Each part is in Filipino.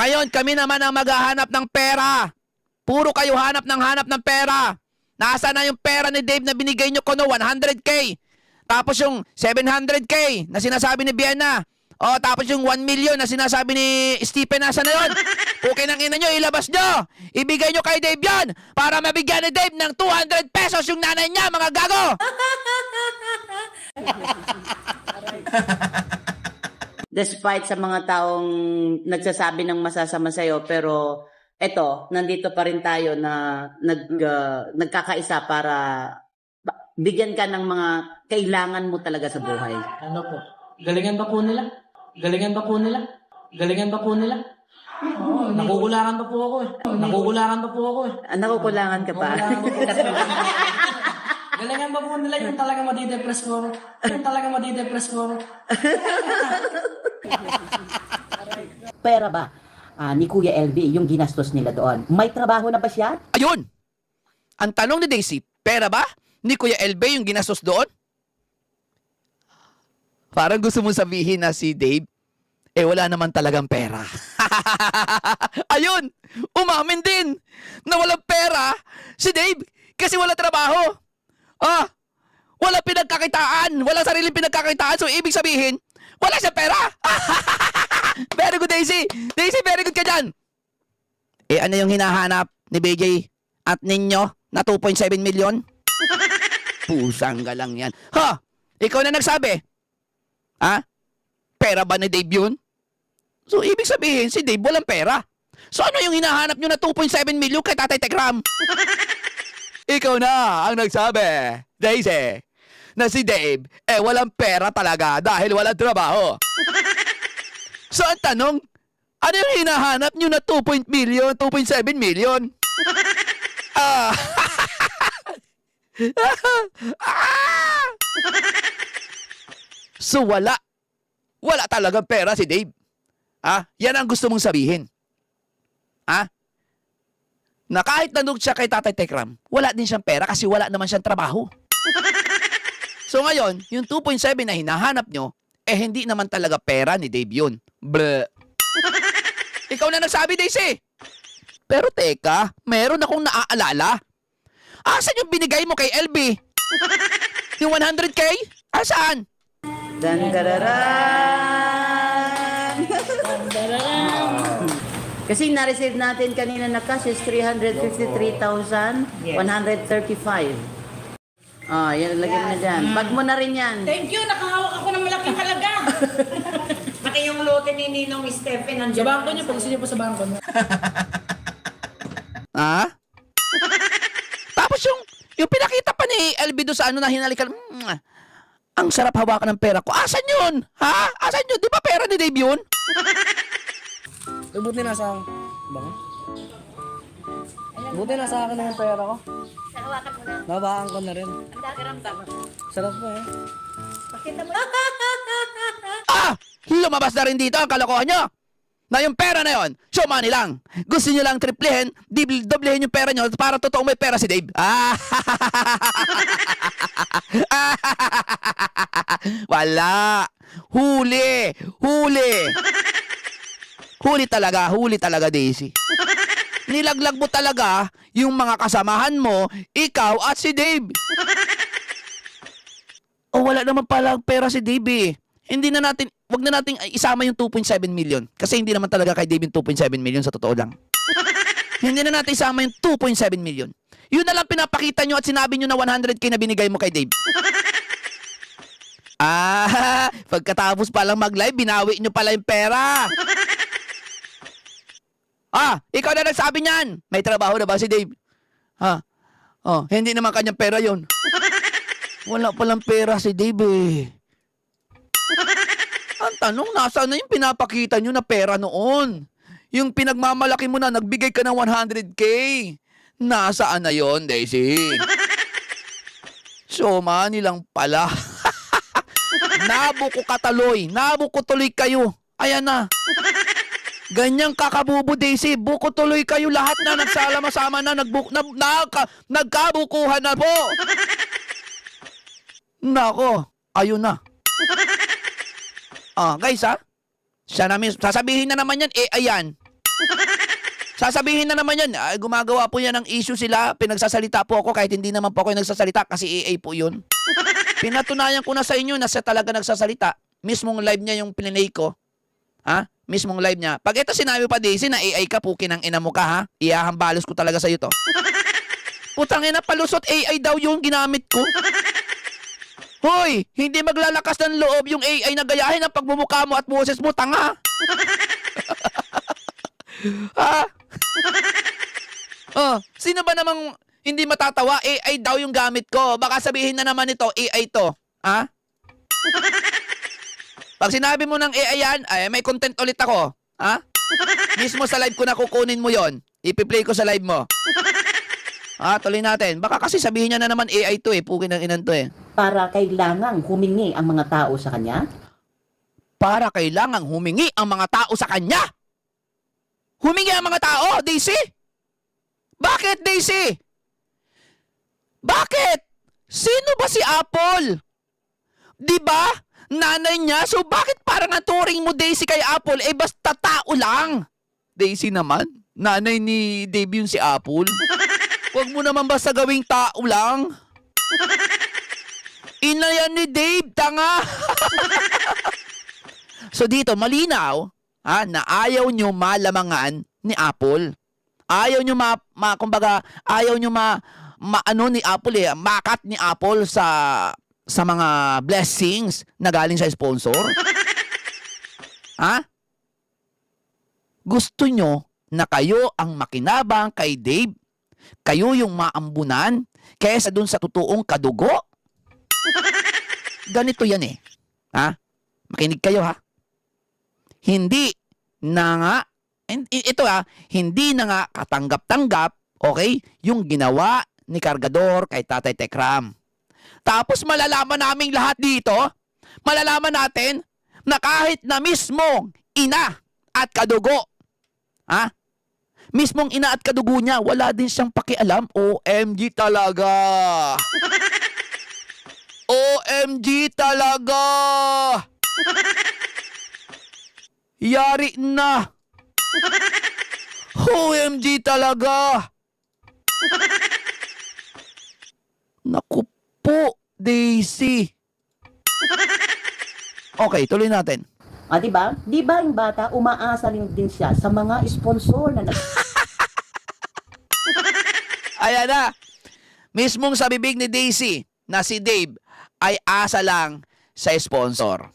Ngayon, kami naman ang maghahanap ng pera. Puro kayo hanap ng pera. Nasaan na yung pera ni Dave na binigay nyo ko no? 100K. Tapos yung 700K na sinasabi ni Bianna. O, tapos yung 1 million na sinasabi ni Stephen, nasa na yun? Okay ng ina nyo, ilabas nyo. Ibigay nyo kay Dave yan para mabigyan ni Dave ng 200 pesos yung nanay niya, mga gago. Despite sa mga taong nagsasabi ng masasama sa'yo, pero eto, nandito pa rin tayo na nagkakaisa para bigyan ka ng mga kailangan mo talaga sa buhay. Ano po? Galingan ba po nila? Galingan ba po nila? Galingan ba po nila? Oo, nakukulangan pa po ako eh. Nakukulangan pa po ako eh. Nakukulangan ka pa? Galingan ba po nila yung talaga madidepress ko ako? Yung talaga madidepress ko ako? Pera ba ni Kuya LB yung ginastos nila doon? May trabaho na ba siya? Ayun! Ang tanong ni Daisy, pera ba ni Kuya LB yung ginastos doon? Parang gusto mong sabihin na si Dave, wala naman talagang pera. Ayun! Umamin din na walang pera si Dave kasi wala trabaho. Wala pinagkakitaan. Wala sariling pinagkakitaan. So, ibig sabihin, wala siya pera. Very good, Daisy. Daisy, very good ka dyan. Ano yung hinahanap ni BJ at ninyo na 2.7 million? Pusang galang yan. Ikaw na nagsabi. Pera ba ni Dave yun? So, ibig sabihin, si Dave walang pera. So, ano yung hinahanap nyo na 2.7 million kay Tatay Tegram? Ikaw na ang nagsabi, Daisy, na si Dave, walang pera talaga dahil walang trabaho. So, ang tanong, ano yung hinahanap nyo na 2.7 million? So, wala talagang pera si Dave. Yan ang gusto mong sabihin. Na kahit nandun siya kay Tatay Tekram, wala din siyang pera kasi wala naman siyang trabaho. So ngayon, yung 2.7 na hinahanap nyo, hindi naman talaga pera ni Dave yun. Bleh. Ikaw na nagsabi, Daisy. Pero teka, meron akong naaalala. Asan yung binigay mo kay LB? Yung 100K? Saan? Dan-dararan! Kasi na-receive natin kanina na cash is 353,135. Yan, lagyan mo na dyan. Bag mo na rin yan. Thank you, nakahawak ako ng malaking halaga. Pati yung lote ni Ninong Stephen nandiyan. Sa bangko niyo, pag gusto niyo po sa bangko niyo. Tapos yung pinakita pa ni LB doon sa na hinalikan, ang sarap hawakan ng pera ko. Asan yun? Asan yun? Di ba pera ni Dave yun? Buti na sa akin. Bang? Buti na sa akin na yung pera ko. Hawakan mo na. Babaan ko na rin. Ang dagaramdam. Sarap po eh. Pakita mo. Lumabas na rin dito ang kalokohan nyo. Na yung pera na yon, show money lang. Gusto nyo lang triplehin, doblehin yung pera nyo para totoong may pera si Dave. Wala. Huli. Huli talaga, Daisy. Nilaglag mo talaga yung mga kasamahan mo, ikaw at si Dave. Wala naman pala pera si Dave eh. Wag na natin isama yung 2.7 million. Kasi hindi naman talaga kay Dave yung 2.7 million sa totoo lang. Hindi na natin isama yung 2.7 million. Yun na lang pinapakita nyo at sinabi nyo na 100K na binigay mo kay Dave. Pagkatapos palang mag-live, binawi nyo pala yung pera. Ikaw na nagsabi niyan. May trabaho na ba si Dave? Hindi naman kanyang pera yon. Wala palang pera si Dave eh. Ang tanong, nasaan na yung pinapakita nyo na pera noon? Yung pinagmamalaki mo na, nagbigay ka ng 100K. Nasaan na yon, Daisy? So, money lang pala. Nabuko kataloy. Nabuko tuloy kayo. Ayan na. Ganyang kakabubo, Daisy. Buko tuloy kayo lahat na nagsama-sama na. Nagkabukuhan na po. Nako, ayun na. Guys, sasabihin na naman yan, ayan. Sasabihin na naman yan, gumagawa po yan ng issue sila, pinagsasalita po ako kahit hindi naman po ako yung nagsasalita kasi AA po yun. Pinatunayan ko na sa inyo na siya talaga nagsasalita. Mismong live niya yung plinay ko. Ha? Mismong live niya. Pag ito sinabi pa Daisy na AI ka, pukin ang ina mo ka ha, ihahambalos ko talaga sa'yo to. Putang ina, palusot AI daw yung ginamit ko. Hoy, hindi maglalakas ng loob yung AI na gayahin ang pagmumukha mo at boses mo, tanga. Ha? Sino ba namang hindi matatawa? AI daw yung gamit ko. Baka sabihin na naman ito, AI to. Ha? Pag sinabi mo ng AI yan, ay may content ulit ako. Ha? Mismo sa live ko na kukunin mo yon. Ipi-play ko sa live mo. Tuloy natin. Baka kasi sabihin niya na naman AI to pukin ng inan to Para kailangang humingi ang mga tao sa kanya? Para kailangang humingi ang mga tao sa kanya? Humingi ang mga tao, Daisy? Bakit, Daisy? Bakit? Sino ba si Apple? Di ba? Nanay niya? So bakit parang ang turing mo, Daisy, kay Apple? Basta tao lang. Daisy naman, nanay ni Dave yun si Apple. Huwag mo naman basta gawing tao lang. Ina yan ni Dave, tanga. So dito, malinaw, na ayaw nyo malamangan ni Apple. Ayaw nyo kumbaga, ayaw nyo ano ni Apple makat ni Apple sa mga blessings na galing sa sponsor. Ha? Gusto nyo na kayo ang makinabang kay Dave? Kayo yung maambunan kaysa dun sa totoong kadugo? Ganito yan Ha? Makinig kayo ha. Hindi na nga, hindi na nga katanggap-tanggap, okay, yung ginawa ni Kargador kay Tatay Tekram. Tapos malalaman naming lahat dito, malalaman natin na kahit na mismong ina at kadugo, mismong ina at kadugo niya, wala din siyang pakialam. OMG talaga. OMG talaga. Yari na. OMG talaga. Naku po, Daisy. Okay, tuloy natin. Diba? Diba yung bata, umaasa rin din siya sa mga sponsor na Ayan na. Mismong sa bibig ni Daisy na si Dave ay asa lang sa sponsor.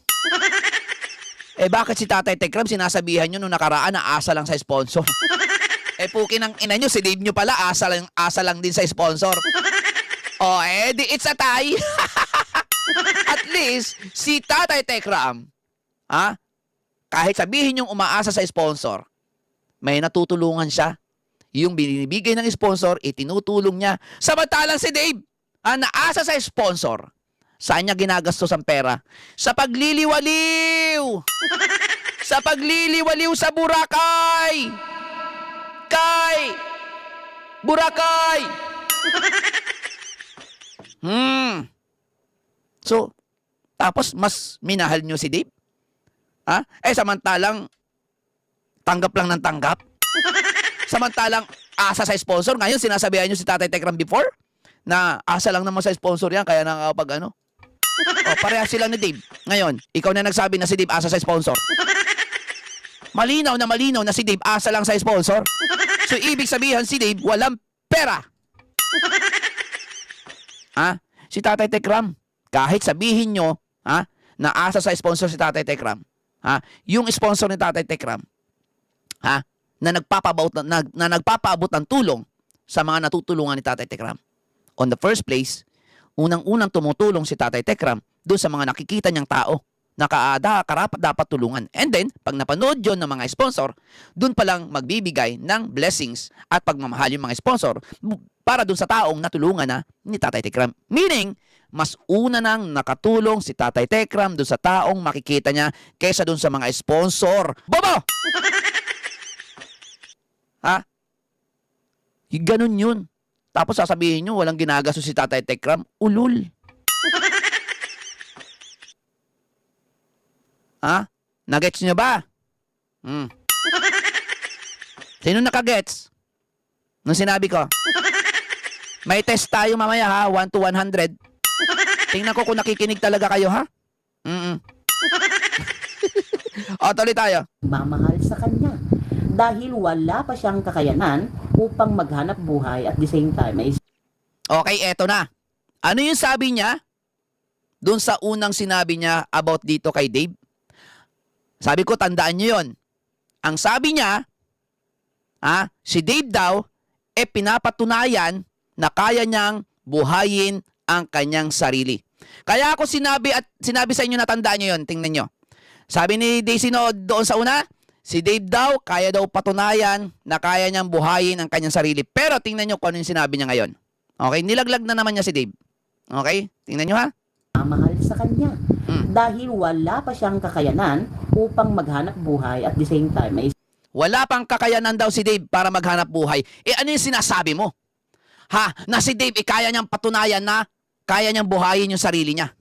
Bakit si Tatay Tekram sinasabihan nyo nung nakaraan na asa lang sa sponsor? Pukin ang ina nyo, si Dave nyo pala asa lang din sa sponsor. Di it's a tie. At least, si Tatay Tekram, kahit sabihin yung umaasa sa sponsor, may natutulungan siya. Yung binibigay ng sponsor, itinutulong niya. Samantalang si Dave, naasa sa sponsor, saan niya ginagastos ang pera? Sa pagliliwaliw! Sa pagliliwaliw sa Boracay! Boracay! So, tapos mas minahal nyo si Dave? Samantalang tanggap lang ng tanggap? Samantalang asa sa sponsor? Ngayon, sinasabihan nyo si Tatay Tekram before? Na asa lang naman sa sponsor yan, kaya nakakapag ano? Parehas sila ni Dave. Ngayon, ikaw na nagsabi na si Dave asa sa sponsor. Malinaw na si Dave asa lang sa sponsor. So, ibig sabihin si Dave walang pera. Si Tatay Tekram, kahit sabihin nyo, na asa sa sponsor si Tatay Tekram, yung sponsor ni Tatay Tekram, na nagpapaabot ng tulong sa mga natutulungan ni Tatay Tekram. On the first place, unang-unang tumutulong si Tatay Tekram doon sa mga nakikita niyang tao na karapat dapat tulungan. And then, pag napanood yun ng mga sponsor, doon palang magbibigay ng blessings at pagmamahal yung mga sponsor para doon sa taong natulungan na ni Tatay Tekram. Meaning, mas una nang nakatulong si Tatay Tekram doon sa taong makikita niya kaysa doon sa mga sponsor. Bobo! Ganun yun. Tapos sasabihin nyo, walang ginagasto si Tatay Tekram. Ulul. Nagets nyo ba? Sino nakagets? Nung sinabi ko. May test tayo mamaya ha, 1 to 100. Tingnan ko kung nakikinig talaga kayo ha. O, tuloy tayo. Mamahal sa kanya dahil wala pa siyang kakayanan upang maghanap buhay at the same time ay Okay, eto na. Ano yung sabi niya? Doon sa unang sinabi niya about dito kay Dave. Sabi ko, tandaan niyo yon. Ang sabi niya, si Dave daw, pinapatunayan na kaya niyang buhayin ang kanyang sarili. Kaya ako sinabi sa inyo na tandaan niyo yon. Tingnan niyo. Sabi ni Daisy doon sa una, si Dave daw, kaya daw patunayan na kaya niyang buhayin ang kanyang sarili. Pero tingnan niyo kung ano yung sinabi niya ngayon. Okay, nilaglag na naman niya si Dave. Okay, tingnan niyo ha. mamahal sa kanya dahil wala pa siyang kakayanan upang maghanap buhay at the same time ay Wala pang kakayanan daw si Dave para maghanap buhay. Ano yung sinasabi mo? Na si Dave, kaya niyang patunayan na kaya niyang buhayin yung sarili niya.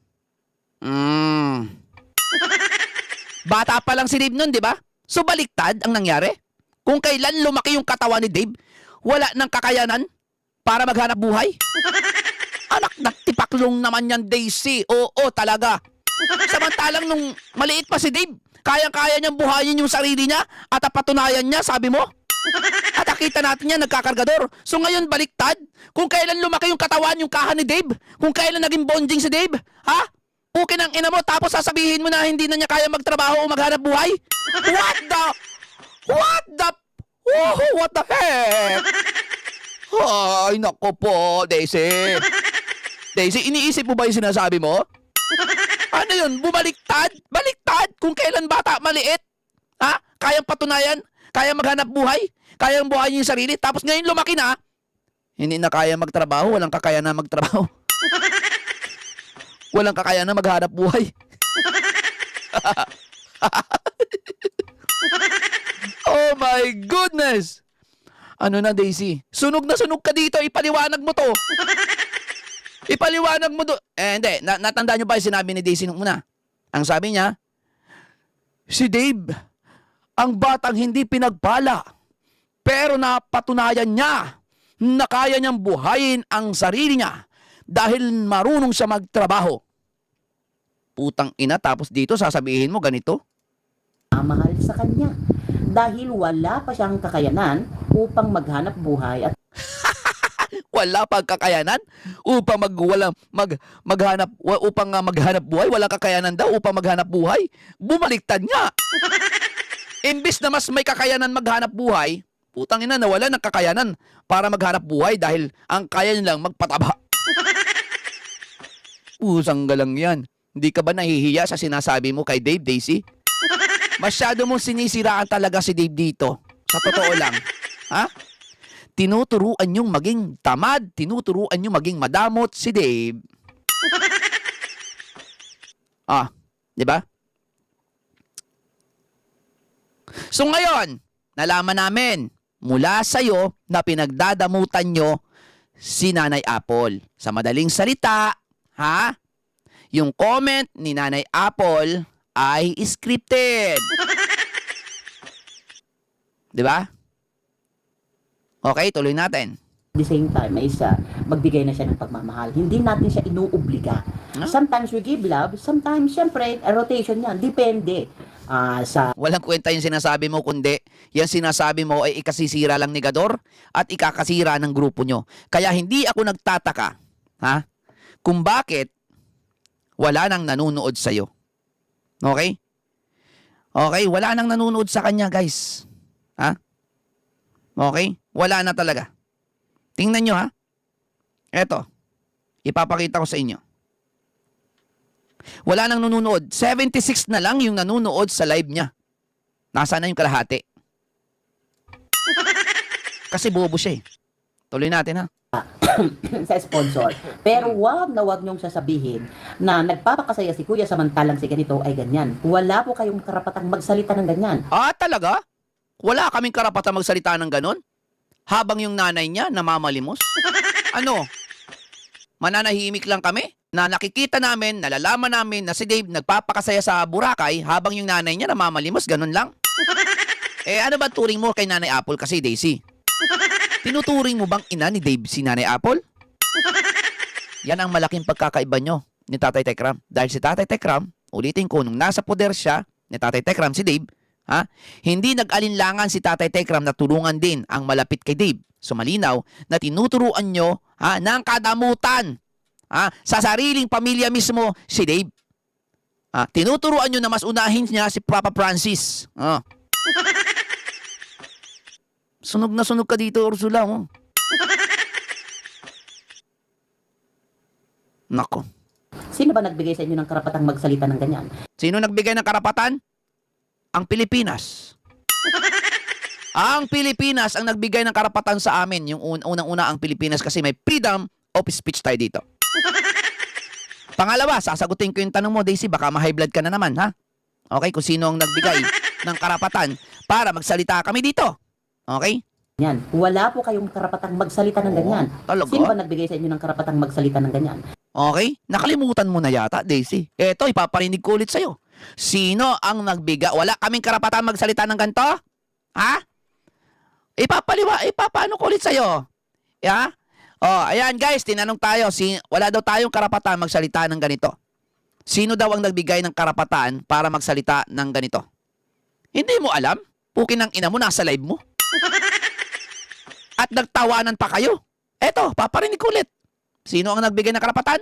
Bata pa lang si Dave nun, di ba? So baliktad ang nangyari. Kung kailan lumaki yung katawan ni Dave, wala nang kakayanan para maghanap buhay. Anak na tipaklong naman yan, Daisy. Oo, talaga. Samantalang nung maliit pa si Dave, kaya-kaya niyang buhayin yung sarili niya at patunayan niya, sabi mo? At nakita natin yan, nagkakargador. So ngayon, baliktad. Kung kailan lumaki yung katawan, yung kahan ni Dave, kung kailan naging bonding si Dave, Okay ng ina mo, tapos sasabihin mo na hindi na niya kaya magtrabaho o maghanap buhay? What the heck? Ay, nako po, Daisy. Daisy, iniisip mo ba yung sinasabi mo? Ano yun? Bumaliktad? Baliktad? Kung kailan bata, maliit? Kayang patunayan? Kayang maghanap buhay? Kayang buhayin yung sarili? Tapos ngayon lumaki na, hindi na kaya magtrabaho, walang kakayanan magtrabaho. Walang kakayanan maghanap buhay. Oh my goodness! Ano na, Daisy? Sunog na sunog ka dito. Ipaliwanag mo to. Ipaliwanag mo to. Hindi. Natandaan nyo ba yung sinabi ni Daisy nung una? Ang sabi niya, si Dave, ang batang hindi pinagpala, pero napatunayan niya na kaya niyang buhayin ang sarili niya dahil marunong siya magtrabaho. Putang ina, tapos dito sasabihin mo ganito? mamahal sa kanya dahil wala pa siyang kakayanan upang maghanap buhay at Wala pang kakayanan upang maghanap buhay. Walang kakayanan daw upang maghanap buhay. Bumaliktad nga. Imbis na mas may kakayanan maghanap buhay, putang ina, nawala ng kakayanan para maghanap buhay dahil ang kaya niya lang magpataba. Pusang galang yan. Hindi ka ba nahihiya sa sinasabi mo kay Dave, Daisy? Masyado mong sinisiraan talaga si Dave dito. Sa totoo lang. Tinuturuan niyong maging tamad, tinuturuan niyong maging madamot si Dave. Di ba? So ngayon, nalaman namin mula sa'yo na pinagdadamutan nyo si Nanay Apple. Sa madaling salita, yung comment ni Nanay Apple ay scripted. Di ba? Okay, tuloy natin. at the same time ay magbigay na siya ng pagmamahal. Hindi natin siya inuobliga. Sometimes we give love, sometimes syempre rotation yan. Depende sa Walang kwenta yung sinasabi mo, kundi yung sinasabi mo ay ikasisira lang ni Gador at ikakasira ng grupo nyo. Kaya hindi ako nagtataka kung bakit wala nang nanunood sa'yo. Okay? Okay, wala nang nanunood sa kanya, guys. Okay? Wala na talaga. Tingnan nyo, Eto, ipapakita ko sa inyo. Wala nang nanunood. 76 na lang yung nanunood sa live niya. Nasaan na yung kalahati? Kasi bobo siya eh. Tuloy natin, sa sponsor. Pero wag niyong sasabihin na nagpapakasaya si Kuya samantalang si ganito ay ganyan. Wala po kayong karapatang magsalita ng ganyan. Talaga? Wala kaming karapatan magsalita ng ganon? Habang yung nanay niya namamalimos? Ano? Mananahimik lang kami? Na nakikita namin, nalalaman namin na si Dave nagpapakasaya sa Boracay habang yung nanay niya namamalimos, ganon lang? Ano ba turing mo kay Nanay Apple kasi, Daisy? Tinuturing mo bang ina ni Dave si Nanay Apple? Yan ang malaking pagkakaiba nyo ni Tatay Tekram. Dahil si Tatay Tekram, ulitin ko, nung nasa poder siya, ni Tatay Tekram, si Dave, hindi nag-alinlangan si Tatay Tekram na tulungan din ang malapit kay Dave. So malinaw na tinuturuan nyo ng kadamutan sa sariling pamilya mismo si Dave. Tinuturuan nyo na mas unahin niya si Papa Francis. Sunog na sunog ka dito, Ursula. Nako. Sino ba nagbigay sa inyo ng karapatang magsalita ng ganyan? Sino nagbigay ng karapatan? Ang Pilipinas. Ang Pilipinas ang nagbigay ng karapatan sa amin. Yung unang-una ang Pilipinas kasi may freedom of speech tayo dito. Pangalawa, sasagutin ko yung tanong mo, Daisy, baka ma-high blood ka na naman, ha? Okay, kung sino ang nagbigay ng karapatan para magsalita kami dito. Okay? Yan. Wala po kayong karapatang magsalita ng ganyan. Talaga? Sino ba nagbigay sa inyo ng karapatang magsalita ng ganyan? Okay? Nakalimutan mo na yata, Daisy. Eto, ipaparinig ko ulit sa'yo. Sino ang nagbigay? Wala kaming karapatan magsalita ng ganito? Ha? Paano ko ulit sa'yo? Yeah? Ayan guys, tinanong tayo. Wala daw tayong karapatan magsalita ng ganito. Sino daw ang nagbigay ng karapatan para magsalita ng ganito? Hindi mo alam? Pukin ng ina mo, nasa live mo. At nagtawanan pa kayo. Eto, paparinig ko ulit. Sino ang nagbigay ng karapatan?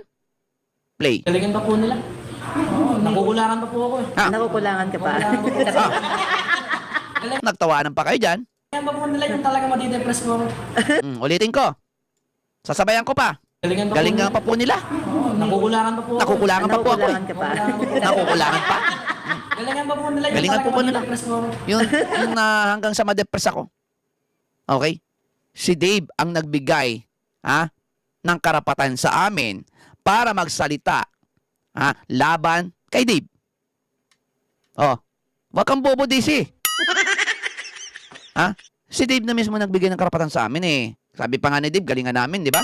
Play. Galingan pa po nila. Nakukulangan pa po ako eh. Nakukulangan ka pa. Nagtawanan pa kayo dyan. Galingan pa po nila yung talaga madidepress ko ako. Ulitin ko. Sasabayan ko pa. Galingan pa po nila. Nakukulangan pa po ako. Nakukulangan pa po ako. Nakukulangan ka pa. Nakukulangan pa. Galingan pa po nila yung Galingan po talaga nila. madidepress ko ako. Yun hanggang sa ma-depress ako. Okay? Si Dave ang nagbigay ng karapatan sa amin para magsalita laban kay Dave. Wag kang bobo, Daisy. Si Dave na mismo nagbigay ng karapatan sa amin eh. Sabi pa nga ni Dave, galingan namin, di ba?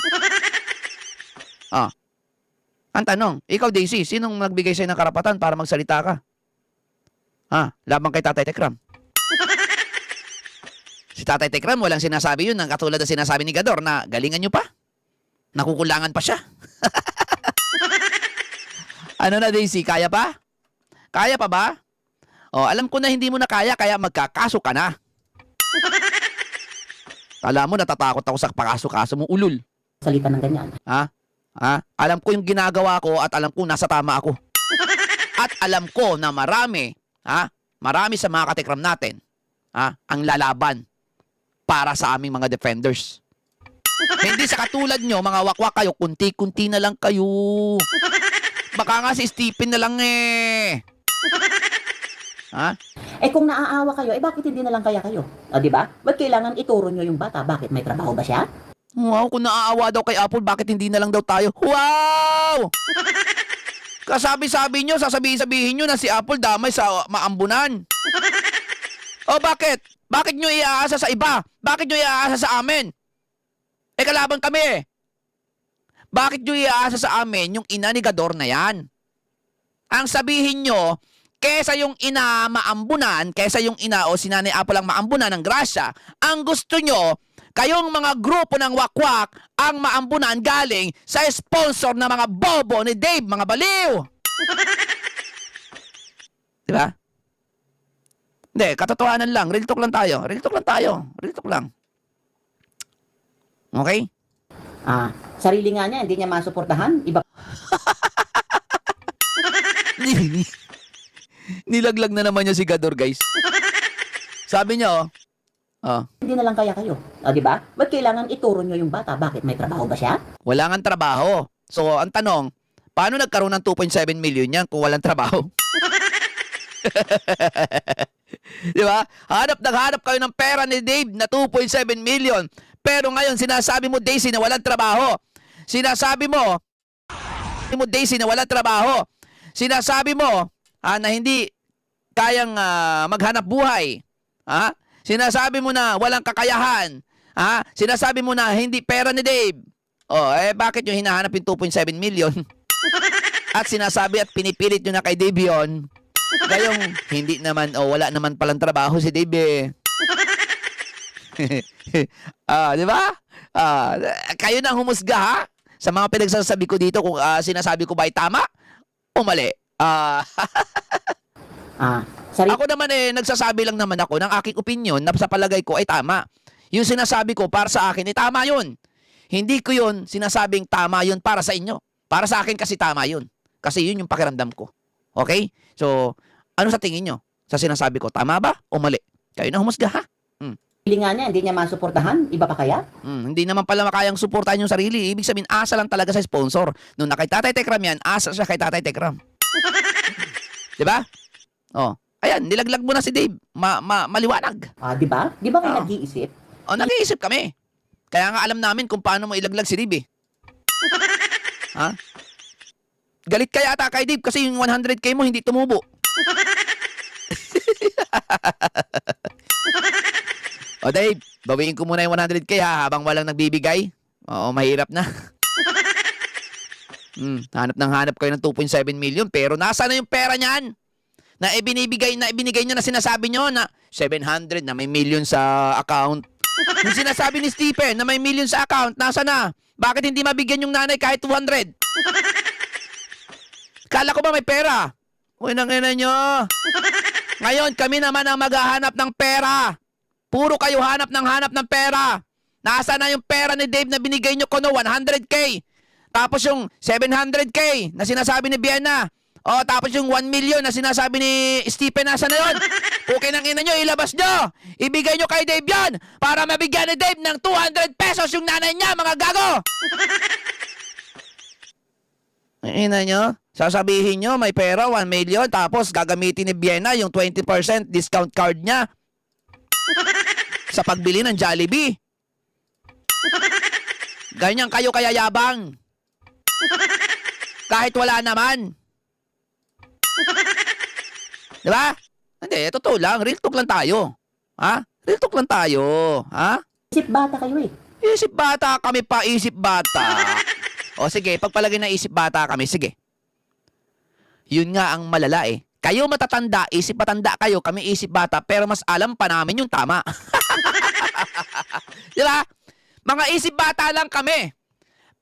Ang tanong, ikaw Daisy, sinong nagbigay sa'yo ng karapatan para magsalita ka? Laban kay Tatay Tekram. Si Tatay Tekram, walang sinasabi yun, katulad na sinasabi ni Gador na galingan nyo pa. Nakukulangan pa siya. Ano na Daisy, kaya pa? Kaya pa ba? Alam ko na hindi mo na kaya, kaya magkakaso ka na. Alam mo, natatakot ako sa pakaso-kaso mo, ulul. Salita ng ganyan. Alam ko yung ginagawa ko at alam ko nasa tama ako. At alam ko na marami sa mga katekram natin, ang lalaban para sa aming mga defenders. Hindi sa katulad nyo, mga wakwak kayo, kunti-kunti na lang kayo. Baka nga si Stephen na lang eh. Kung naaawa kayo, bakit hindi na lang kaya kayo? Di ba? Ba't kailangan ituro nyo yung bata? Bakit may trabaho ba siya? Wow, kung naaawa daw kay Apple, bakit hindi na lang daw tayo? Wow! Kasabi-sabi nyo, sasabihin nyo na si Apple damay sa maambunan. Bakit? Bakit nyo iaasa sa iba? Bakit nyo iaasa sa amin? Kalaban kami eh. Bakit nyo iaasa sa amin yung ina ni Gador na yan? Ang sabihin nyo, kesa yung ina maambunan, kesa yung ina o si Nanay Apple ang maambunan ng grasya, ang gusto nyo, kayong mga grupo ng wakwak ang maambunan galing sa sponsor na mga bobo ni Dave, mga baliw. Diba? Hindi, katotohanan lang. Real talk lang tayo. Real talk lang tayo. Real talk lang. Okay? Sarili nga niya, hindi niya masuportahan. Iba Nilaglag na naman niya si Gador, guys. Sabi niya, hindi na lang kaya kayo. Di ba? Ba't kailangan ituro nyo yung bata? Bakit may trabaho ba siya? wala nga trabaho. So, ang tanong, paano nagkaroon ng 2.7 million yan kung walang trabaho? Di ba? Naghanap kayo ng pera ni Dave na 2.7 million. Pero ngayon, sinasabi mo, Daisy, na walang trabaho. Sinasabi mo, Daisy, na walang trabaho. Sinasabi mo, na hindi kayang maghanap buhay. Sinasabi mo na walang kakayahan. Sinasabi mo na hindi pera ni Dave. Bakit yung hinahanap yung 2.7 million? At sinasabi at pinipilit nyo na kay Dave yun. Gayong hindi naman o wala naman palang trabaho si Dave eh. Di ba? Kayo na humusga ha sa mga pinagsasabi ko dito kung sinasabi ko ba ay tama o mali. Sarili. Ako naman nagsasabi lang naman ako ng aking opinion na sa palagay ko ay tama. Yung sinasabi ko para sa akin ay tama yun. Hindi ko yun sinasabing tama yun para sa inyo. Para sa akin kasi tama yun. Kasi yun yung pakiramdam ko. Okay? So, ano sa tingin nyo? Sa sinasabi ko, tama ba o mali? Kayo na humusga ha? Sarili nga niya, hindi niya masuportahan. Iba pa kaya? Hindi naman pala makayang suportahan yung sarili. Ibig sabihin, asa lang talaga sa sponsor. Nung na kay Tatay Tekram yan, asa siya kay Tatay Tekram. Diba? Ayan, nilaglag mo na si Dave. Maliwanag. Di ba? Di ba kayo nag-iisip? Nag-iisip kami. Kaya nga alam namin kung paano mo ilaglag si Dave Ha? Galit ka yata kay Dave kasi yung 100k mo hindi tumubo. Dave, bawiin ko muna yung 100k ha habang walang nagbibigay. Oo, mahirap na. Hanap kayo ng 2.7 million pero nasa na yung pera niyan? Na ibinigay niyo na sinasabi niyo na 700 na may million sa account. Yung sinasabi ni Stephen na may million sa account, nasa na? Bakit hindi mabigyan yung nanay kahit 200? Kala ko ba may pera? Uy, nangina nyo. Ngayon, kami naman ang maghahanap ng pera. Puro kayo hanap ng pera. Nasa na yung pera ni Dave na binigay nyo ko no, 100k. Tapos yung 700k na sinasabi ni Vienna. Tapos yung 1 million na sinasabi ni Stephen, nasa na yun? Okay nang ina nyo, ilabas nyo. Ibigay nyo kay Dave yan para mabigyan ni Dave ng 200 pesos yung nanay niya, mga gago. Ina nyo, sasabihin nyo may pera, 1 million, tapos gagamitin ni Vienna yung 20% discount card niya sa pagbili ng Jollibee. Ganyan kayo kaya yabang. Kahit wala naman. Diba? Hindi, totoo lang. Real talk lang tayo. Ha? Real talk lang tayo. Ha? Isip bata kayo eh. Isip bata kami pa, isip bata. Sige, pagpalagay na isip bata kami, sige. Yun nga ang malala eh. Kayo matatanda, isip matanda kayo, kami isip bata, pero mas alam pa namin yung tama. Diba? Mga isip bata lang kami.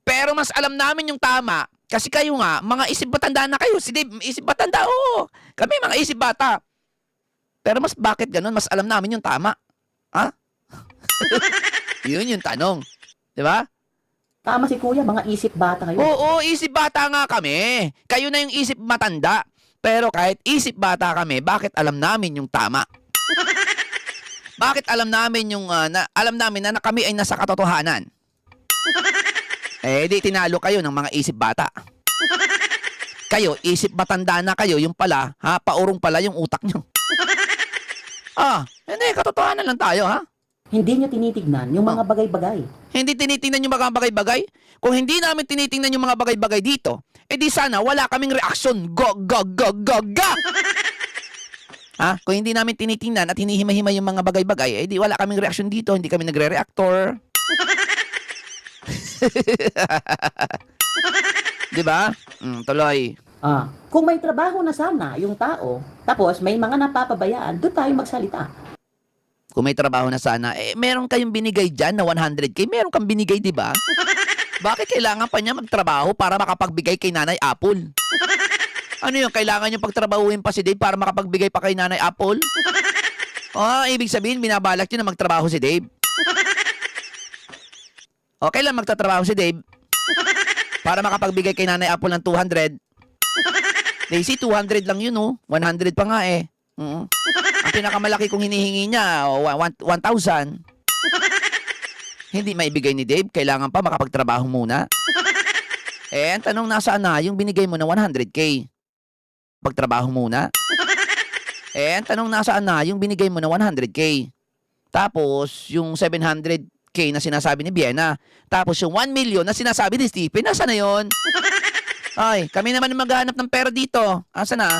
Pero mas alam namin yung tama. Kasi kayo nga, mga isip matanda na kayo. Si Dave, isip matanda, oo. Kami mga isip bata. Pero mas bakit ganun? Mas alam namin yung tama. Ha? Yun yung tanong. Diba? Tama si Kuya, mga isip bata kayo. Oo, isip bata nga kami. Kayo na yung isip matanda. Pero kahit isip bata kami, bakit alam namin yung tama? Bakit alam namin yung alam namin na kami ay nasa katotohanan? Di tinalo kayo ng mga isip bata. Kayo, isip matanda na kayo, yung pala, paurong pala yung utak nyo. Hindi, katotohanan lang tayo, ha? Hindi nyo tinitignan yung mga bagay-bagay. Hindi tinitingnan yung mga bagay-bagay? Kung hindi namin tinitingnan yung mga bagay-bagay dito, di sana wala kaming reaksyon. Go! Kung hindi namin tinitingnan at hinihima-hima yung mga bagay-bagay, di wala kaming reaksyon dito. Hindi kami nagre-reactor. Diba? Tuloy. Kung may trabaho na sana yung tao, tapos may mga napapabayaan, doon tayo magsalita. Kung may trabaho na sana, meron kayong binigay dyan na 100k, meron kang binigay, diba? Bakit kailangan pa niya magtrabaho para makapagbigay kay Nanay Apple? Ano yung kailangan niyo pagtrabahuin pa si Dave para makapagbigay pa kay Nanay Apple? Ibig sabihin, binabalak niyo na magtrabaho si Dave. Kailan magtatrabaho si Dave? Para makapagbigay kay Nanay Apple ng 200. Daisy, 200 lang yun, 100 pa nga eh. Ang pinakamalaki kong hinihingi niya, 1,000. Hindi maibigay ni Dave, kailangan pa makapagtrabaho muna. Ang tanong, nasaan na yung binigay mo na 100k? Pagtrabaho muna. Ang tanong, nasaan na yung binigay mo na 100k? Tapos, yung 700k na sinasabi ni Vienna. Tapos, yung 1 million na sinasabi ni Stephen, nasaan na yun? Ay, kami naman maghahanap ng pera dito. Asa na?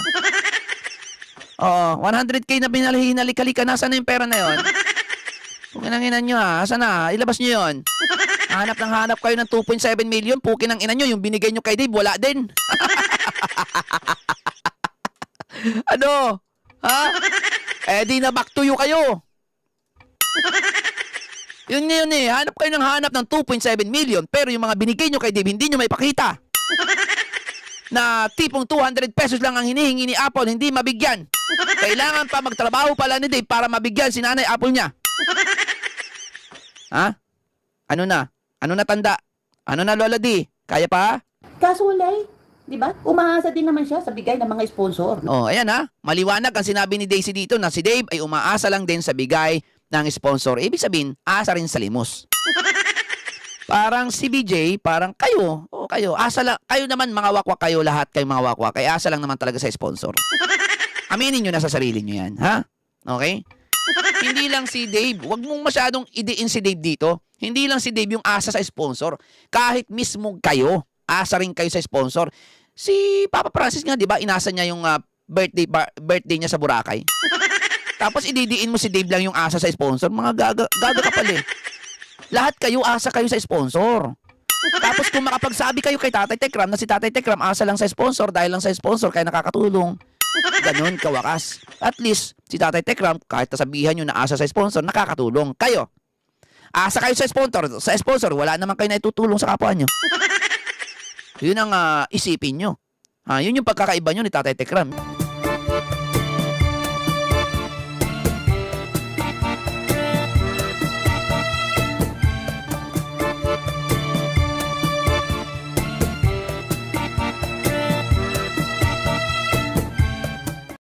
100k na hinalik-halika, nasaan na yung pera na yun? Kung inanginan nyo asa na? Ilabas nyo yun. Hanap kayo ng 2.7 million, pukin ang ina nyo, yung binigay nyo kay Dave, wala din. Ano? Ha? Eh di na back to you kayo. Yun ngayon eh, hanap kayo ng hanap ng 2.7 million pero yung mga binigay nyo kay Dave hindi nyo may pakita. Na tipong 200 pesos lang ang hinihingi ni Apple, hindi mabigyan. Kailangan pa magtrabaho pala ni Dave para mabigyan si Nanay Apple niya. Ha? Ano na? Ano na tanda? Ano na Lola D? Kaya pa? Kaso wala eh. Di ba? Umaasa din naman siya sa bigay ng mga sponsor. Oh, ayan ha. Maliwanag ang sinabi ni Daisy dito na si Dave ay umaasa lang din sa bigay ng sponsor. Ibig sabihin, asa rin sa limos. Parang si BJ, parang kayo. O kayo, asa lang. Kayo naman mga wakwak kayo lahat, kayo mga wakwak. Kaya asa lang naman talaga sa sponsor. Aminin nyo na sa sarili nyo yan, ha? Okay? Hindi lang si Dave. Huwag mong masyadong idein si Dave dito. Hindi lang si Dave yung asa sa sponsor. Kahit mismo kayo, asa rin kayo sa sponsor. Si Papa Francis nga, di ba, inasa niya yung birthday niya sa Boracay. Tapos ididiin mo si Dave lang yung asa sa sponsor. Mga gaga ka pala eh. Lahat kayo, asa kayo sa sponsor. Tapos kung makapagsabi kayo kay Tatay Tekram na si Tatay Tekram asa lang sa sponsor dahil lang sa sponsor kaya nakakatulong. Ganun, kawakas. At least, si Tatay Tekram, kahit nasabihan nyo na asa sa sponsor, nakakatulong. Kayo, asa kayo sa sponsor. Sa sponsor, wala naman kayo na itutulong sa kapwa nyo. Yun ang isipin nyo. Yun yung pagkakaiba nyo ni Tatay Tekram.